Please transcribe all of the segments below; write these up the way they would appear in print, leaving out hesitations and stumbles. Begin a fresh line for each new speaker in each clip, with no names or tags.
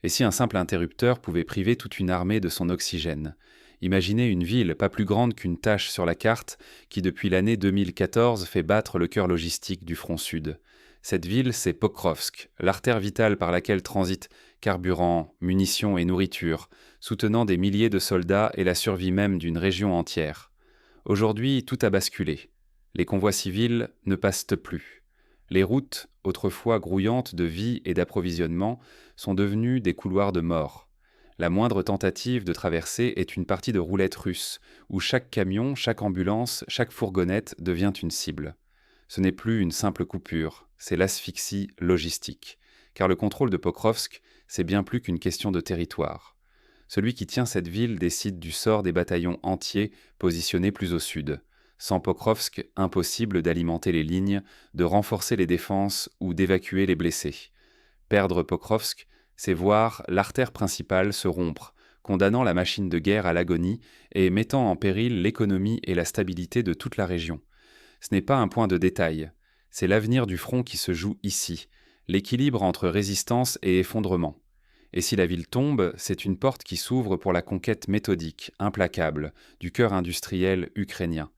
Et si un simple interrupteur pouvait priver toute une armée de son oxygène? Imaginez une ville pas plus grande qu'une tache sur la carte qui, depuis l'année 2014, fait battre le cœur logistique du front sud. Cette ville, c'est Pokrovsk, l'artère vitale par laquelle transitent carburant, munitions et nourriture, soutenant des milliers de soldats et la survie même d'une région entière. Aujourd'hui, tout a basculé. Les convois civils ne passent plus. Les routes, autrefois grouillantes de vie et d'approvisionnement, sont devenues des couloirs de mort. La moindre tentative de traversée est une partie de roulette russe, où chaque camion, chaque ambulance, chaque fourgonnette devient une cible. Ce n'est plus une simple coupure, c'est l'asphyxie logistique. Car le contrôle de Pokrovsk, c'est bien plus qu'une question de territoire. Celui qui tient cette ville décide du sort des bataillons entiers positionnés plus au sud. Sans Pokrovsk, impossible d'alimenter les lignes, de renforcer les défenses ou d'évacuer les blessés. Perdre Pokrovsk, c'est voir l'artère principale se rompre, condamnant la machine de guerre à l'agonie et mettant en péril l'économie et la stabilité de toute la région. Ce n'est pas un point de détail, c'est l'avenir du front qui se joue ici, l'équilibre entre résistance et effondrement. Et si la ville tombe, c'est une porte qui s'ouvre pour la conquête méthodique, implacable, du cœur industriel ukrainien.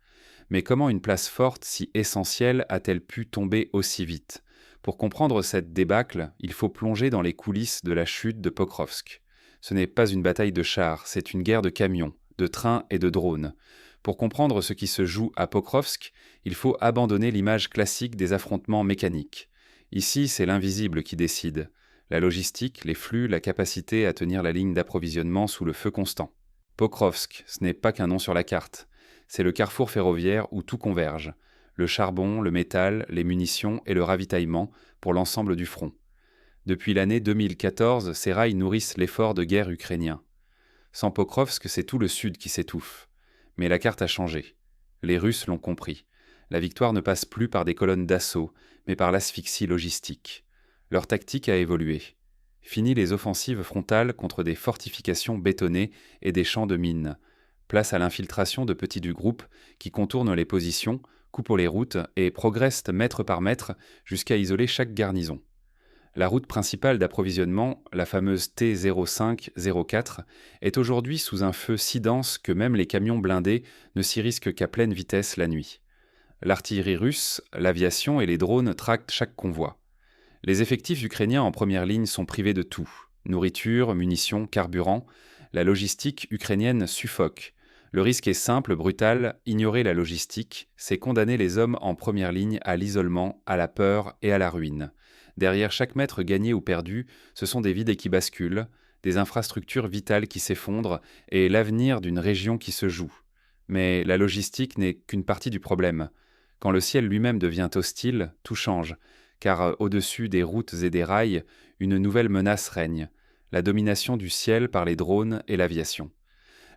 Mais comment une place forte, si essentielle, a-t-elle pu tomber aussi vite? Pour comprendre cette débâcle, il faut plonger dans les coulisses de la chute de Pokrovsk. Ce n'est pas une bataille de chars, c'est une guerre de camions, de trains et de drones. Pour comprendre ce qui se joue à Pokrovsk, il faut abandonner l'image classique des affrontements mécaniques. Ici, c'est l'invisible qui décide. La logistique, les flux, la capacité à tenir la ligne d'approvisionnement sous le feu constant. Pokrovsk, ce n'est pas qu'un nom sur la carte. C'est le carrefour ferroviaire où tout converge. Le charbon, le métal, les munitions et le ravitaillement pour l'ensemble du front. Depuis l'année 2014, ces rails nourrissent l'effort de guerre ukrainien. Sans Pokrovsk, c'est tout le sud qui s'étouffe. Mais la carte a changé. Les Russes l'ont compris. La victoire ne passe plus par des colonnes d'assaut, mais par l'asphyxie logistique. Leur tactique a évolué. Fini les offensives frontales contre des fortifications bétonnées et des champs de mines. Place à l'infiltration de petits du groupe qui contournent les positions, coupent les routes et progressent mètre par mètre jusqu'à isoler chaque garnison. La route principale d'approvisionnement, la fameuse T05-04, est aujourd'hui sous un feu si dense que même les camions blindés ne s'y risquent qu'à pleine vitesse la nuit. L'artillerie russe, l'aviation et les drones tractent chaque convoi. Les effectifs ukrainiens en première ligne sont privés de tout. Nourriture, munitions, carburant. La logistique ukrainienne suffoque. Le risque est simple, brutal, ignorer la logistique, c'est condamner les hommes en première ligne à l'isolement, à la peur et à la ruine. Derrière chaque mètre gagné ou perdu, ce sont des vides qui basculent, des infrastructures vitales qui s'effondrent et l'avenir d'une région qui se joue. Mais la logistique n'est qu'une partie du problème. Quand le ciel lui-même devient hostile, tout change, car au-dessus des routes et des rails, une nouvelle menace règne, la domination du ciel par les drones et l'aviation.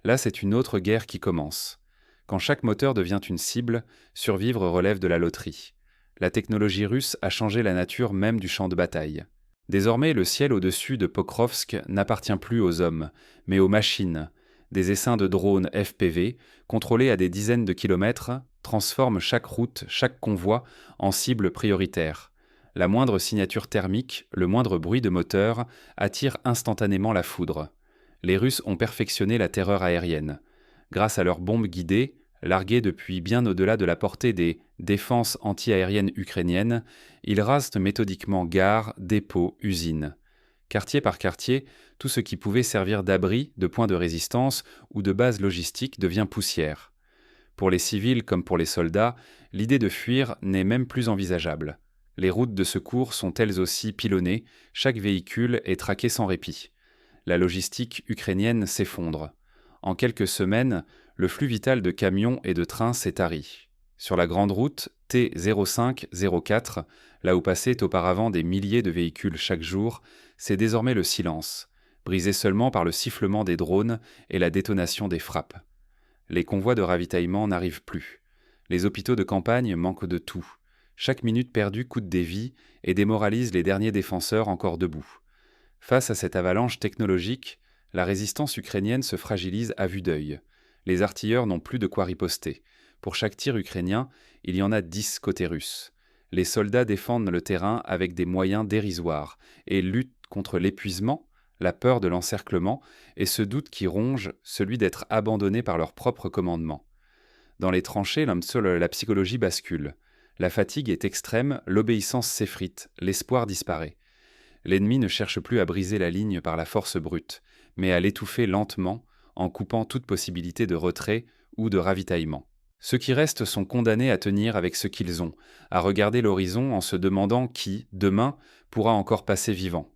Là, c'est une autre guerre qui commence. Quand chaque moteur devient une cible, survivre relève de la loterie. La technologie russe a changé la nature même du champ de bataille. Désormais, le ciel au-dessus de Pokrovsk n'appartient plus aux hommes, mais aux machines. Des essaims de drones FPV, contrôlés à des dizaines de kilomètres, transforment chaque route, chaque convoi en cible prioritaire. La moindre signature thermique, le moindre bruit de moteur attire instantanément la foudre. Les Russes ont perfectionné la terreur aérienne. Grâce à leurs bombes guidées, larguées depuis bien au-delà de la portée des défenses anti-aériennes ukrainiennes, ils rasent méthodiquement gares, dépôts, usines. Quartier par quartier, tout ce qui pouvait servir d'abri, de point de résistance ou de base logistique devient poussière. Pour les civils comme pour les soldats, l'idée de fuir n'est même plus envisageable. Les routes de secours sont elles aussi pilonnées, chaque véhicule est traqué sans répit. La logistique ukrainienne s'effondre. En quelques semaines, le flux vital de camions et de trains s'est tari. Sur la grande route T05-04, là où passaient auparavant des milliers de véhicules chaque jour, c'est désormais le silence, brisé seulement par le sifflement des drones et la détonation des frappes. Les convois de ravitaillement n'arrivent plus. Les hôpitaux de campagne manquent de tout. Chaque minute perdue coûte des vies et démoralise les derniers défenseurs encore debout. Face à cette avalanche technologique, la résistance ukrainienne se fragilise à vue d'œil. Les artilleurs n'ont plus de quoi riposter. Pour chaque tir ukrainien, il y en a 10 côté russe. Les soldats défendent le terrain avec des moyens dérisoires et luttent contre l'épuisement, la peur de l'encerclement et ce doute qui ronge, celui d'être abandonnés par leur propre commandement. Dans les tranchées, la psychologie bascule. La fatigue est extrême, l'obéissance s'effrite, l'espoir disparaît. L'ennemi ne cherche plus à briser la ligne par la force brute, mais à l'étouffer lentement, en coupant toute possibilité de retrait ou de ravitaillement. Ceux qui restent sont condamnés à tenir avec ce qu'ils ont, à regarder l'horizon en se demandant qui, demain, pourra encore passer vivant.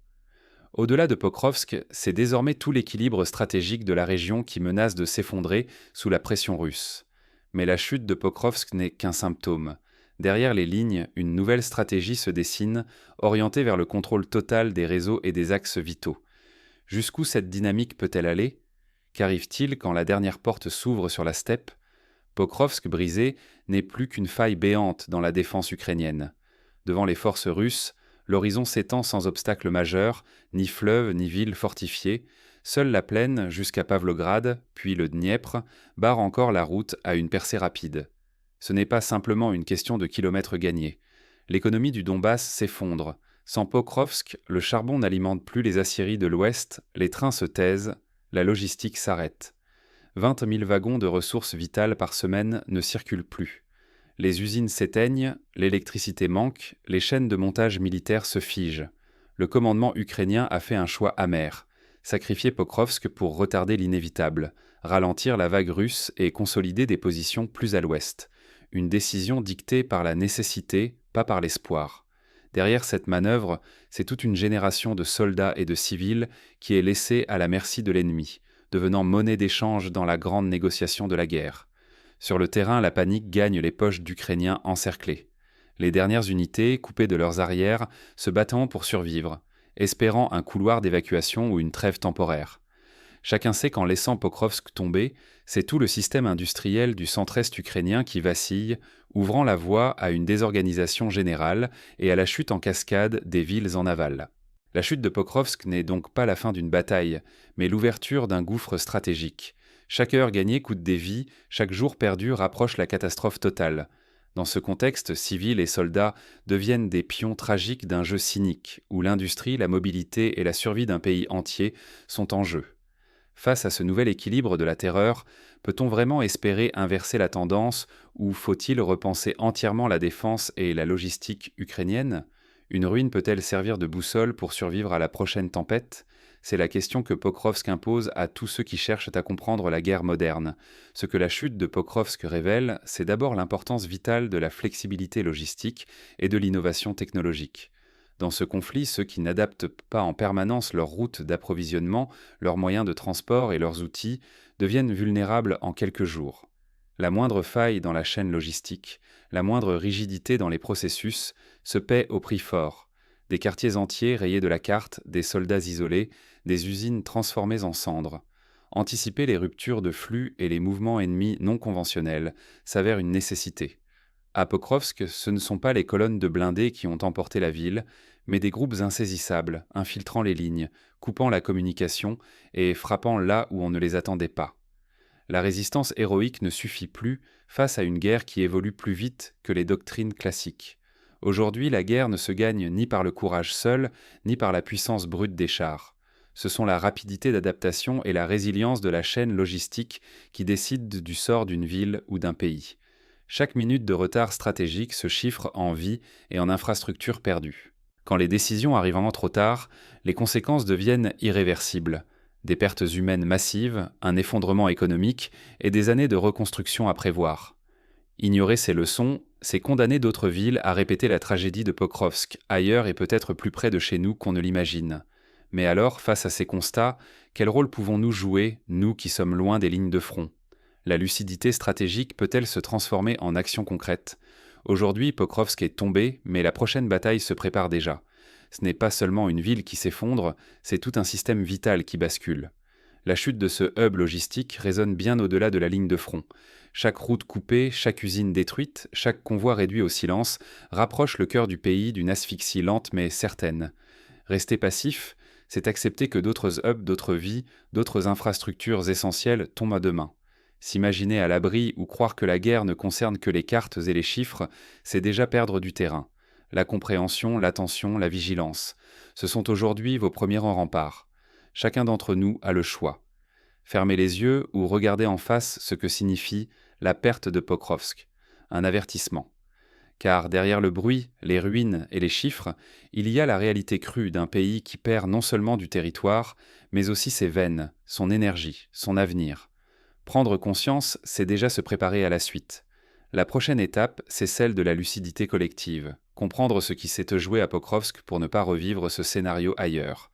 Au-delà de Pokrovsk, c'est désormais tout l'équilibre stratégique de la région qui menace de s'effondrer sous la pression russe. Mais la chute de Pokrovsk n'est qu'un symptôme. Derrière les lignes, une nouvelle stratégie se dessine, orientée vers le contrôle total des réseaux et des axes vitaux. Jusqu'où cette dynamique peut-elle aller ? Qu'arrive-t-il quand la dernière porte s'ouvre sur la steppe ? Pokrovsk brisé n'est plus qu'une faille béante dans la défense ukrainienne. Devant les forces russes, l'horizon s'étend sans obstacle majeur, ni fleuve ni ville fortifiée. Seule la plaine, jusqu'à Pavlograd, puis le Dniepr, barre encore la route à une percée rapide. Ce n'est pas simplement une question de kilomètres gagnés. L'économie du Donbass s'effondre. Sans Pokrovsk, le charbon n'alimente plus les aciéries de l'Ouest, les trains se taisent, la logistique s'arrête. 20 000 wagons de ressources vitales par semaine ne circulent plus. Les usines s'éteignent, l'électricité manque, les chaînes de montage militaire se figent. Le commandement ukrainien a fait un choix amer. Sacrifier Pokrovsk pour retarder l'inévitable, ralentir la vague russe et consolider des positions plus à l'ouest. Une décision dictée par la nécessité, pas par l'espoir. Derrière cette manœuvre, c'est toute une génération de soldats et de civils qui est laissée à la merci de l'ennemi, devenant monnaie d'échange dans la grande négociation de la guerre. Sur le terrain, la panique gagne les poches d'Ukrainiens encerclés. Les dernières unités, coupées de leurs arrières, se battant pour survivre, espérant un couloir d'évacuation ou une trêve temporaire. Chacun sait qu'en laissant Pokrovsk tomber, c'est tout le système industriel du centre-est ukrainien qui vacille, ouvrant la voie à une désorganisation générale et à la chute en cascade des villes en aval. La chute de Pokrovsk n'est donc pas la fin d'une bataille, mais l'ouverture d'un gouffre stratégique. Chaque heure gagnée coûte des vies, chaque jour perdu rapproche la catastrophe totale. Dans ce contexte, civils et soldats deviennent des pions tragiques d'un jeu cynique, où l'industrie, la mobilité et la survie d'un pays entier sont en jeu. Face à ce nouvel équilibre de la terreur, peut-on vraiment espérer inverser la tendance ou faut-il repenser entièrement la défense et la logistique ukrainienne ? Une ruine peut-elle servir de boussole pour survivre à la prochaine tempête ? C'est la question que Pokrovsk impose à tous ceux qui cherchent à comprendre la guerre moderne. Ce que la chute de Pokrovsk révèle, c'est d'abord l'importance vitale de la flexibilité logistique et de l'innovation technologique. Dans ce conflit, ceux qui n'adaptent pas en permanence leur route d'approvisionnement, leurs moyens de transport et leurs outils deviennent vulnérables en quelques jours. La moindre faille dans la chaîne logistique, la moindre rigidité dans les processus se paie au prix fort. Des quartiers entiers rayés de la carte, des soldats isolés, des usines transformées en cendres. Anticiper les ruptures de flux et les mouvements ennemis non conventionnels s'avère une nécessité. À Pokrovsk, ce ne sont pas les colonnes de blindés qui ont emporté la ville, mais des groupes insaisissables, infiltrant les lignes, coupant la communication et frappant là où on ne les attendait pas. La résistance héroïque ne suffit plus face à une guerre qui évolue plus vite que les doctrines classiques. Aujourd'hui, la guerre ne se gagne ni par le courage seul, ni par la puissance brute des chars. Ce sont la rapidité d'adaptation et la résilience de la chaîne logistique qui décident du sort d'une ville ou d'un pays. Chaque minute de retard stratégique se chiffre en vies et en infrastructures perdues. Quand les décisions arrivent trop tard, les conséquences deviennent irréversibles. Des pertes humaines massives, un effondrement économique et des années de reconstruction à prévoir. Ignorer ces leçons, c'est condamner d'autres villes à répéter la tragédie de Pokrovsk, ailleurs et peut-être plus près de chez nous qu'on ne l'imagine. Mais alors, face à ces constats, quel rôle pouvons-nous jouer, nous qui sommes loin des lignes de front ? La lucidité stratégique peut-elle se transformer en action concrète ? Aujourd'hui, Pokrovsk est tombé, mais la prochaine bataille se prépare déjà. Ce n'est pas seulement une ville qui s'effondre, c'est tout un système vital qui bascule. La chute de ce hub logistique résonne bien au-delà de la ligne de front. Chaque route coupée, chaque usine détruite, chaque convoi réduit au silence rapproche le cœur du pays d'une asphyxie lente mais certaine. Rester passif, c'est accepter que d'autres hubs, d'autres vies, d'autres infrastructures essentielles tombent à demain. S'imaginer à l'abri ou croire que la guerre ne concerne que les cartes et les chiffres, c'est déjà perdre du terrain. La compréhension, l'attention, la vigilance. Ce sont aujourd'hui vos premiers remparts. Chacun d'entre nous a le choix. Fermer les yeux ou regarder en face ce que signifie la perte de Pokrovsk, un avertissement. Car derrière le bruit, les ruines et les chiffres, il y a la réalité crue d'un pays qui perd non seulement du territoire, mais aussi ses veines, son énergie, son avenir. Prendre conscience, c'est déjà se préparer à la suite. La prochaine étape, c'est celle de la lucidité collective, comprendre ce qui s'est joué à Pokrovsk pour ne pas revivre ce scénario ailleurs.